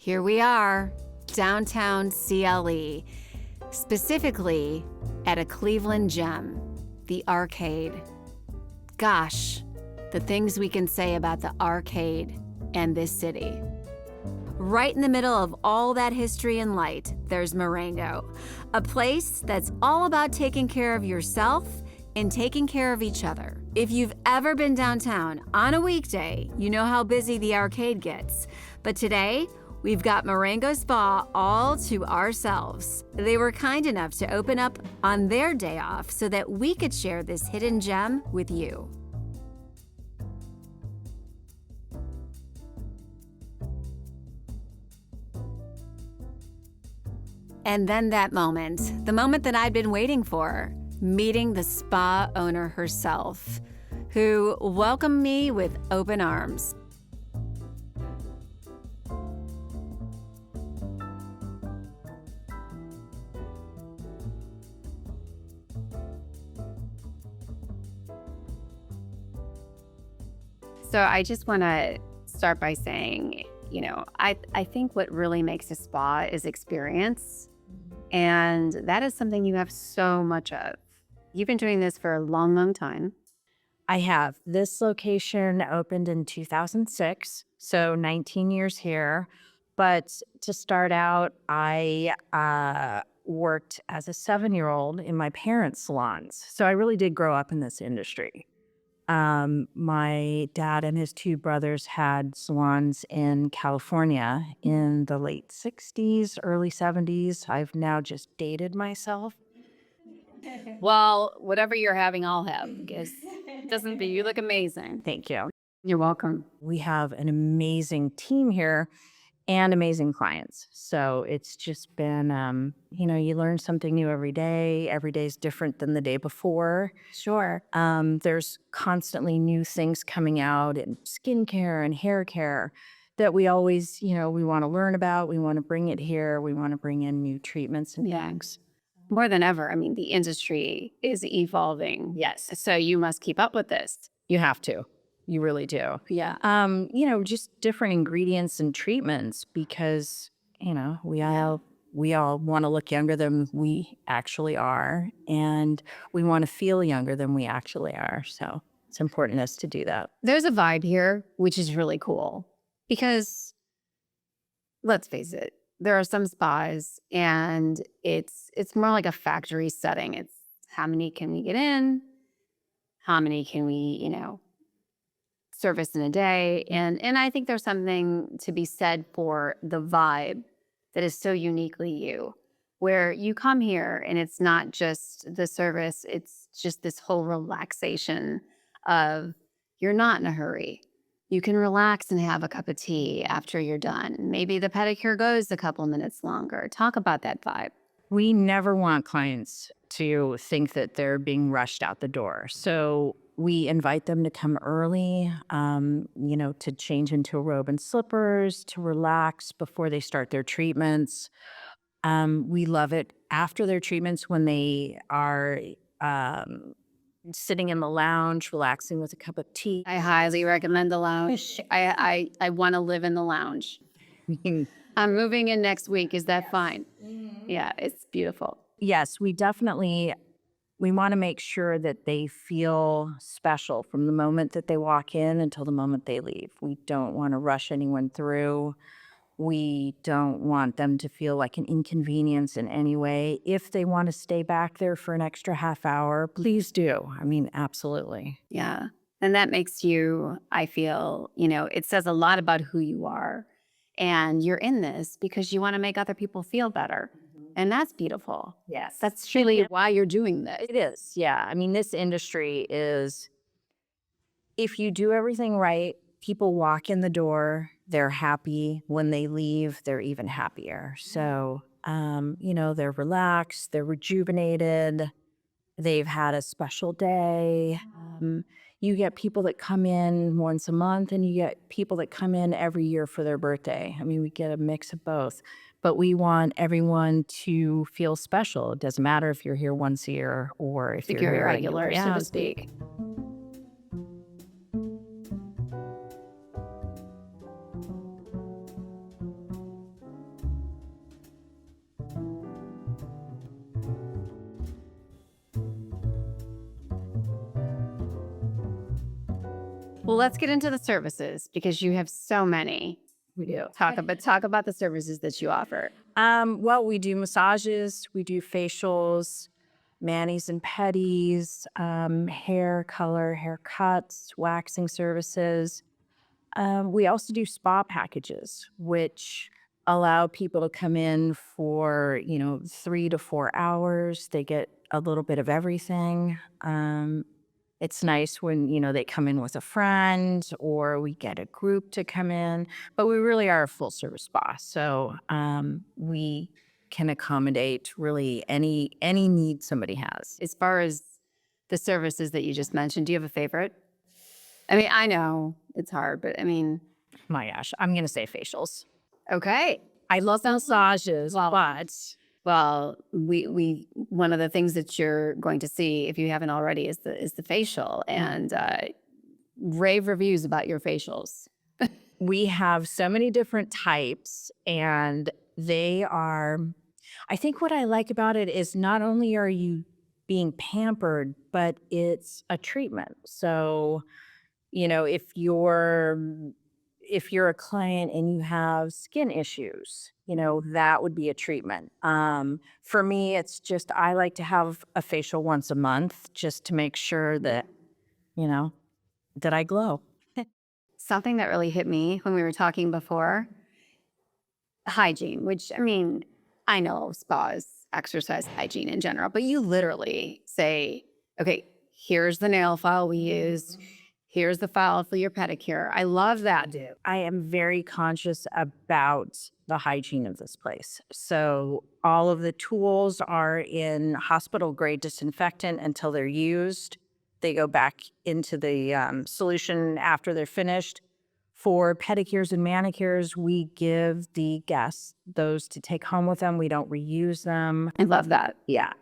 Here we are, downtown CLE, specifically at a Cleveland gem, the Arcade. Gosh, the things we can say about the Arcade and this city. Right in the middle of all that history and light, there's Marengo, a place that's all about taking care of yourself and taking care of each other. If you've ever been downtown on a weekday, you know how busy the Arcade gets. But today, we've got Marengo Spa all to ourselves. They were kind enough to open up on their day off so that we could share this hidden gem with you. And then that moment, the moment that I'd been waiting for, meeting the spa owner herself, who welcomed me with open arms. So I just want to start by saying, I think what really makes a spa is experience. And that is something you have so much of. You've been doing this for a long, long time. I have. This location opened in 2006, so 19 years here. But to start out, I worked as a 7-year-old in my parents' salons. So I really did grow up in this industry. My dad and his 2 brothers had salons in California in the late 60s, early 70s. I've now just dated myself. Well, whatever you're having, I'll have, because you look amazing. Thank you. You're welcome. We have an amazing team here and amazing clients. So it's just been, you learn something new every day. Every day is different than the day before. Sure. There's constantly new things coming out in skincare and hair care that we always, we want to learn about. We want to bring it here. We want to bring in new treatments and things. More than ever. I mean, the industry is evolving. Yes. So you must keep up with this. You have to. You really do. Yeah. Just different ingredients and treatments because, we all want to look younger than we actually are. And we want to feel younger than we actually are. So it's important to us to do that. There's a vibe here, which is really cool because let's face it, there are some spas and it's more like a factory setting. It's how many can we get in? How many can we, service in a day? And I think there's something to be said for the vibe that is so uniquely you, where you come here and it's not just the service, it's just this whole relaxation of you're not in a hurry. You can relax and have a cup of tea after you're done. Maybe the pedicure goes a couple minutes longer. Talk about that vibe. We never want clients to think that they're being rushed out the door. So we invite them to come early, to change into a robe and slippers, to relax before they start their treatments. We love it after their treatments when they are sitting in the lounge, relaxing with a cup of tea. I highly recommend the lounge. I want to live in the lounge. I'm moving in next week. Is that fine? Mm-hmm. Yeah, it's beautiful. Yes, we want to make sure that they feel special from the moment that they walk in until the moment they leave. We don't want to rush anyone through. We don't want them to feel like an inconvenience in any way. If they want to stay back there for an extra half hour, please do. I mean, absolutely. Yeah. And that makes you, I feel, it says a lot about who you are. And you're in this because you want to make other people feel better. And that's beautiful. Yes. That's really why you're doing this. It is. Yeah. I mean, this industry is, if you do everything right, people walk in the door, they're happy. When they leave, they're even happier. So, they're relaxed, they're rejuvenated, they've had a special day. You get people that come in once a month and you get people that come in every year for their birthday. I mean, we get a mix of both. But we want everyone to feel special. It doesn't matter if you're here once a year or if you're here regular, so to speak. Well, let's get into the services because you have so many. We do. Talk about the services that you offer. Well, we do massages, we do facials, manis and pedis, hair color, haircuts, waxing services. We also do spa packages, which allow people to come in for, 3 to 4 hours. They get a little bit of everything. It's nice when, they come in with a friend or we get a group to come in, but we really are a full service spa. So we can accommodate really any need somebody has. As far as the services that you just mentioned, do you have a favorite? I mean, I know it's hard, but I mean, My gosh, I'm going to say facials. okay. I love massages, but Well, we one of the things that you're going to see if you haven't already is the facial and rave reviews about your facials. we have so many different types and I think what I like about it is not only are you being pampered, but it's a treatment. So, if you're a client and you have skin issues, that would be a treatment. For me, it's just I like to have a facial once a month just to make sure that, that I glow. Something that really hit me when we were talking before, hygiene, which I mean, I know spas exercise hygiene in general, but you literally say, okay, here's the nail file we used. Here's the file for your pedicure. I love that, dude. I am very conscious about the hygiene of this place. So all of the tools are in hospital grade disinfectant until they're used. They go back into the solution after they're finished. For pedicures and manicures, we give the guests those to take home with them. We don't reuse them. I love that. Yeah.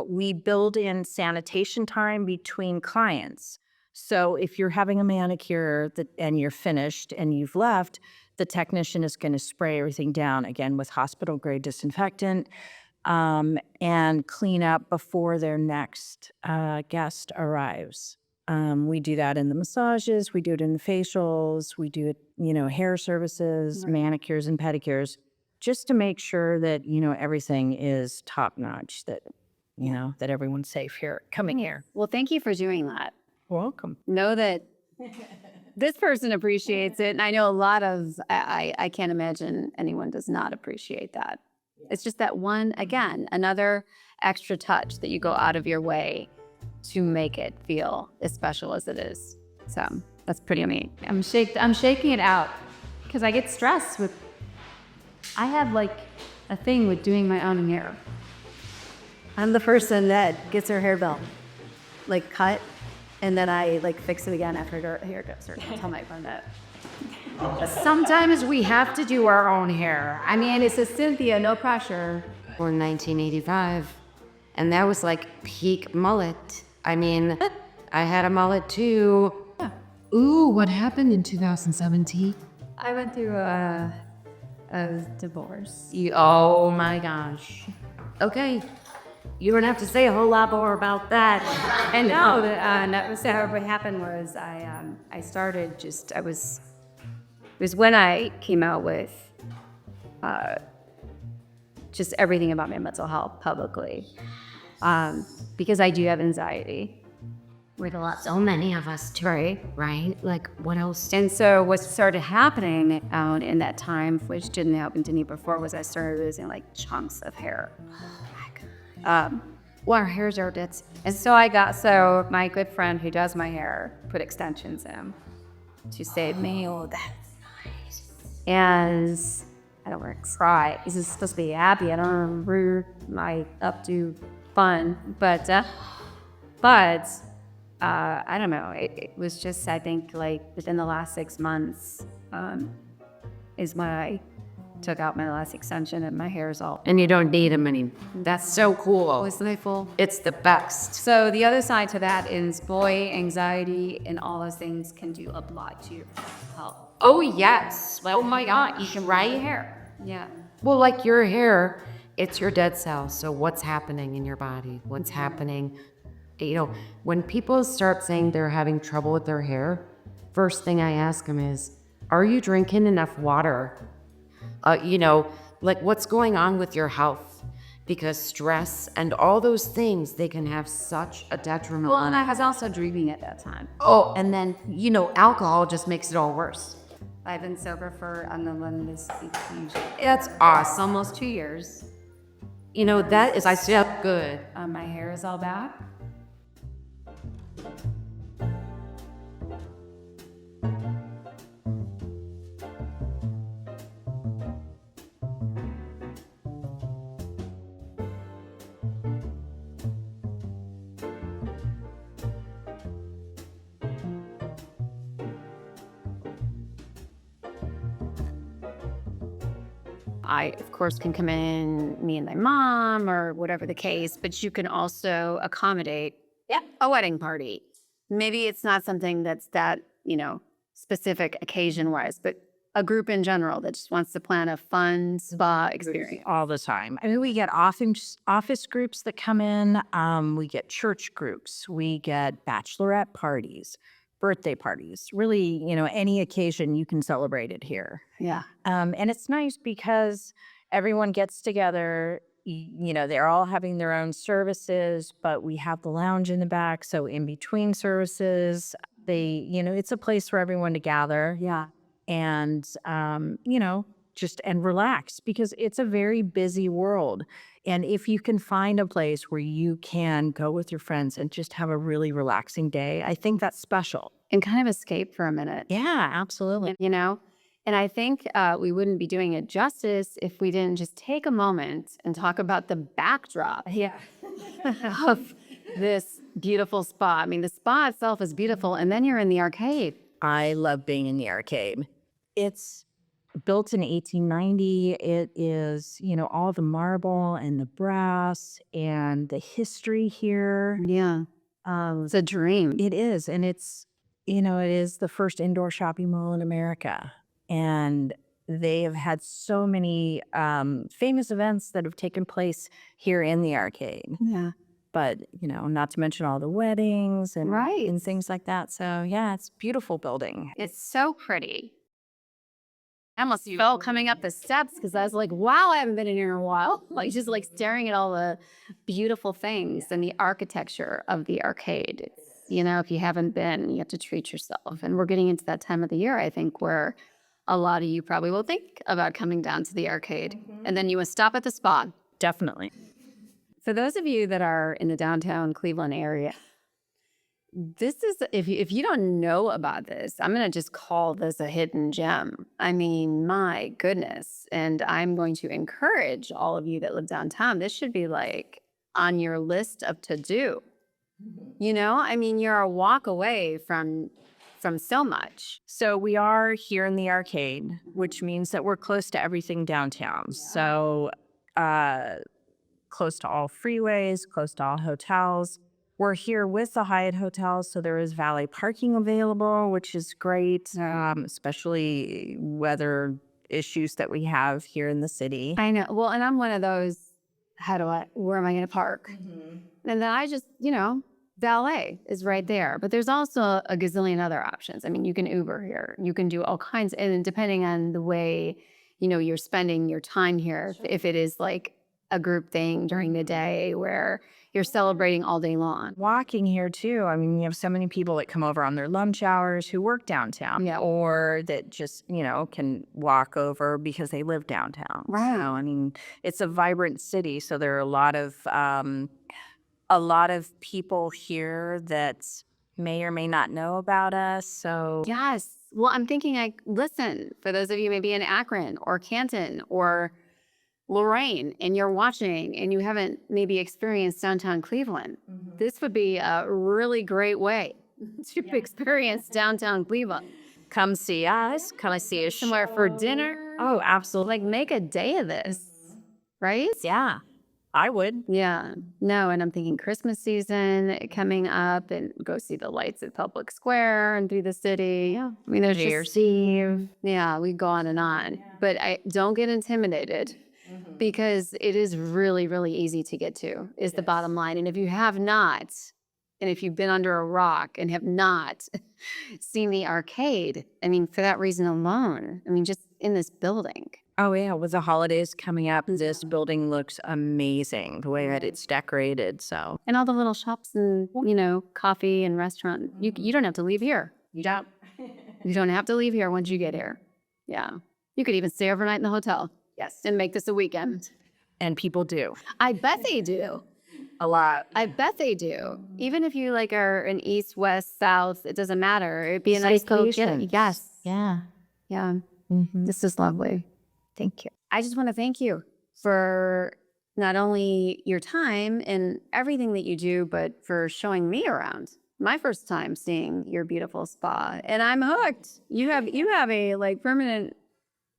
We build in sanitation time between clients. So if you're having a manicure and you're finished and you've left, the technician is going to spray everything down again with hospital grade disinfectant and clean up before their next guest arrives. We do that in the massages, we do it in the facials, we do it, hair services, manicures and pedicures, just to make sure that, everything is top notch, that, that everyone's safe here, coming here. Well, thank you for doing that. Welcome. Know that this person appreciates it. And I know a lot of, I can't imagine anyone does not appreciate that. It's just that one, again, another extra touch that you go out of your way to make it feel as special as it is. So that's pretty amazing. I'm shaking it out because I get stressed with, I have like a thing with doing my own hair. I'm the person that gets her hair belt, like cut, and then I like fix it again after her hair goes. Or tell my friend that. Sometimes we have to do our own hair. I mean, it's a Cynthia, no pressure. In 1985, and that was like peak mullet. I mean, I had a mullet too. Ooh, what happened in 2017? I went through a divorce. Oh my gosh. Okay. You don't have to say a whole lot more about that. And no, that was what happened was I started just, it was when I came out with just everything about my mental health publicly, because I do have anxiety. With a lot, so many of us too, right? Like, what else? And so what started happening in that time, which didn't happen to me before, was I started losing like chunks of hair. Well, our hairs are dead. And so so my good friend who does my hair put extensions in them to save me. Oh, that's nice. And I don't want to cry. This is supposed to be happy. I don't remember my updo fun, but I don't know. It was just, I think, like within the last 6 months is when I took out my last extension and my hair is all. And you don't need them anymore. That's so cool. It's delightful. It's the best. So the other side to that is, boy, anxiety and all those things can do a lot to your health. Oh, yes. Oh, my God. You can dry your hair. Yeah. Well, like your hair, it's your dead cells. So what's happening in your body? What's happening? When people start saying they're having trouble with their hair, first thing I ask them is, are you drinking enough water? Like what's going on with your health? Because stress and all those things, they can have such a detriment. Well, and I was also drinking at that time. Oh, and then, alcohol just makes it all worse. I've been sober for this That's awesome. almost 2 years. That is, I feel good. My hair is all back. I, of course, can come in, me and my mom or whatever the case, but you can also accommodate a wedding party. Maybe it's not something that's that, specific occasion-wise, but a group in general that just wants to plan a fun spa experience. All the time. I mean, we get office groups that come in. We get church groups. We get bachelorette parties, birthday parties. Really, any occasion you can celebrate it here. Yeah. And it's nice because everyone gets together. They're all having their own services, but we have the lounge in the back. So in between services, it's a place for everyone to gather. Yeah. And, and relax because it's a very busy world. And if you can find a place where you can go with your friends and just have a really relaxing day, I think that's special. And kind of escape for a minute. Yeah, absolutely. And I think we wouldn't be doing it justice if we didn't just take a moment and talk about the backdrop of this beautiful spa. I mean, the spa itself is beautiful, and then you're in the arcade. I love being in the arcade. It's built in 1890. It is, all the marble and the brass and the history here. Yeah. It's a dream. It is. And it's, it is the first indoor shopping mall in America. And they have had so many famous events that have taken place here in the arcade. Yeah. But, not to mention all the weddings and, Right. and things like that. So, yeah, it's a beautiful building. It's so pretty. I almost fell coming up the steps because I was like, wow, I haven't been in here in a while. Like, just like staring at all the beautiful things and the architecture of the arcade. If you haven't been, you have to treat yourself. And we're getting into that time of the year, I think, where a lot of you probably will think about coming down to the arcade. And then you will stop at the spa. Definitely. For those of you that are in the downtown Cleveland area, this is, if you don't know about this, I'm going to just call this a hidden gem. I mean, my goodness. And I'm going to encourage all of you that live downtown, this should be like on your list of to-do. I mean, you're a walk away from so much. So we are here in the arcade, which means that we're close to everything downtown. Yeah. So close to all freeways, close to all hotels. We're here with the Hyatt hotels, so there is valet parking available, which is great, especially weather issues that we have here in the city. I know. Well, and I'm one of those, where am I going to park? And then I just, valet is right there. But there's also a gazillion other options. I mean, you can Uber here. You can do all kinds. And depending on the way, you're spending your time here, if it is like a group thing during the day where you're celebrating all day long. Walking here too. I mean, you have so many people that come over on their lunch hours who work downtown, or that just, can walk over because they live downtown. Right. So, I mean, it's a vibrant city. So there are a lot of people here that may or may not know about us. So yes. Well, I'm thinking listen, for those of you maybe in Akron or Canton or Lorraine, and you're watching and you haven't maybe experienced downtown Cleveland, this would be a really great way to experience downtown Cleveland. Come see us. Come see us somewhere for dinner. Oh, absolutely. Like make a day of this, right? Yeah, I would. Yeah. No, and I'm thinking Christmas season coming up and go see the lights at Public Square and through the city. Yeah. I mean, there's New Year's Eve. Yeah, we go on and on. Yeah. But I don't get intimidated. Because it is really, really easy to get to, is the bottom line. And if you have not And if you've been under a rock and have not seen the arcade, I mean, for that reason alone, I mean, just in this building. Oh, yeah. With the holidays coming up, this building looks amazing the way that it's decorated. So, And all the little shops and, you know, coffee and restaurant. You don't have to leave here. You don't. You don't have to leave here once you get here. Yeah. You could even stay overnight in the hotel. Yes. And make this a weekend. and people do I bet they do. a lot. I bet they do. Even if you like are in east, west, south, it doesn't matter. It'd be a nice location. Yes. Yeah. Yeah. This is lovely. Thank you. I just want to thank you for not only your time and everything that you do, but for showing me around. My first time seeing your beautiful spa, and I'm hooked. You have a like permanent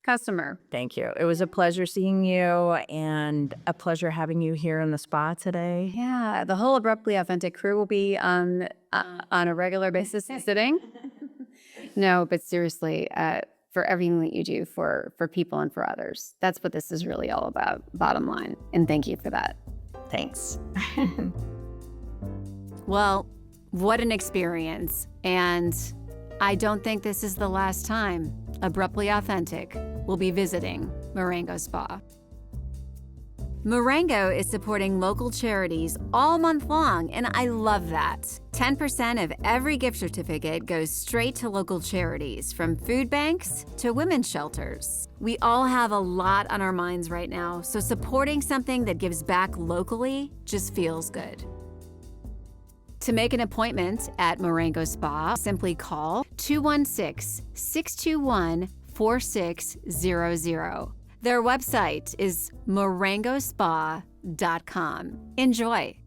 customer. Thank you. It was a pleasure seeing you and a pleasure having you here in the spa today. Yeah, the whole Abruptly Authentic crew will be on a regular basis sitting. No, but seriously, for everything that you do for people and for others, that's what this is really all about. Bottom line, and thank you for that. Thanks. Well, what an experience. And I don't think this is the last time Abruptly Authentic will be visiting Marengo Spa. Marengo is supporting local charities all month long, and I love that. 10% of every gift certificate goes straight to local charities, from food banks to women's shelters. We all have a lot on our minds right now, so supporting something that gives back locally just feels good. To make an appointment at Marengo Spa, simply call 216-621-4600. Their website is marengospa.com. Enjoy.